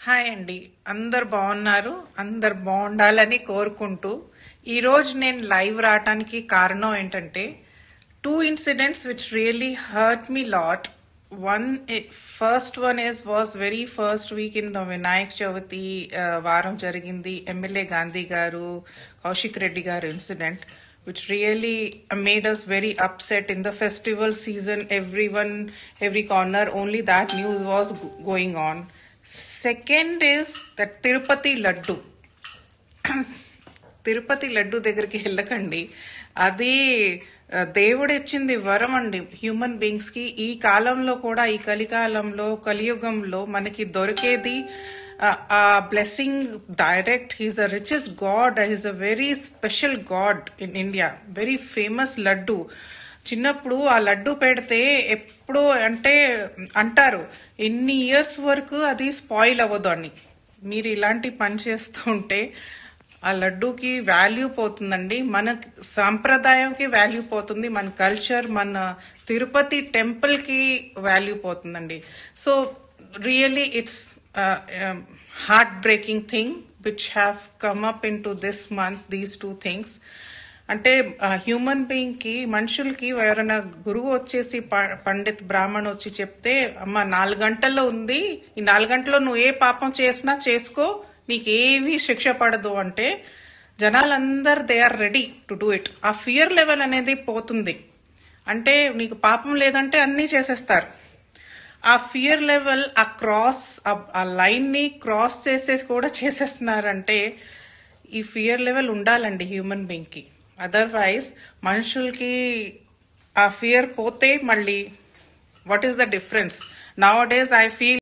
Hi అండి. అందరు బాగున్నారు, అందరు బాగుండాలని కోరుకుంటూ ఈరోజు నేను లైవ్ రావటానికి కారణం ఏంటంటే two incidents which really hurt me lot. One first one was very first week in the Vinayak Chavithi వారం జరిగింది ఎమ్మెల్యే గాంధీ గారు కౌశిక్ రెడ్డి గారు incident which really made us very upset in the festival season. Every corner, only that news was going on. Second is that Tirupati Laddu. Tirupati laddu దగ్గరికి వెళ్ళకండి. అది దేవుడు ఇచ్చింది వరం అండి హ్యూమన్ బీయింగ్స్ కి. ఈ కాలంలో కూడా, ఈ కలికాలంలో, కలియుగంలో మనకి దొరికేది ఆ blessing direct. He's a richest God, he's a very special God in India. Very famous laddu. చిన్నప్పుడు ఆ లడ్డు పెడితే ఎప్పుడు అంటే అంటారు ఎన్ని ఇయర్స్ వరకు అది స్పాయిల్ అవ్వదు అని. మీరు ఇలాంటి పని చేస్తుంటే ఆ లడ్డూకి వాల్యూ పోతుందండి, మన సాంప్రదాయంకి వాల్యూ పోతుంది, మన కల్చర్, మన తిరుపతి టెంపుల్ కి వాల్యూ పోతుందండి. So really it's heart breaking thing which have come up in to this month, these two things. అంటే హ్యూమన్ బీయింగ్ కి, మనుషులకి ఎవరైనా గురువు వచ్చేసి పండిత్ బ్రాహ్మణ్ వచ్చి చెప్తే అమ్మ 4 గంటల్లో ఉంది, ఈ 4 గంటల్లో నువ్వు ఏ పాపం చేసినా చేసుకో, నీకేమీ శిక్ష పడదు అంటే జనాలందరూ they are ready to do it. ఆ ఫియర్ లెవెల్ అనేది పోతుంది. అంటే నీకు పాపం లేదంటే అన్నీ చేసేస్తారు. ఆ ఫియర్ లెవెల్, ఆ లైన్ ని క్రాస్ చేసేసి కూడా చేసేస్తున్నారంటే ఈ ఫియర్ లెవెల్ ఉండాలండి హ్యూమన్ బీయింగ్ కి. అదర్వైజ్ మనుషులకి ఆ ఫియర్ పోతే మళ్ళీ what is the difference? Nowadays I feel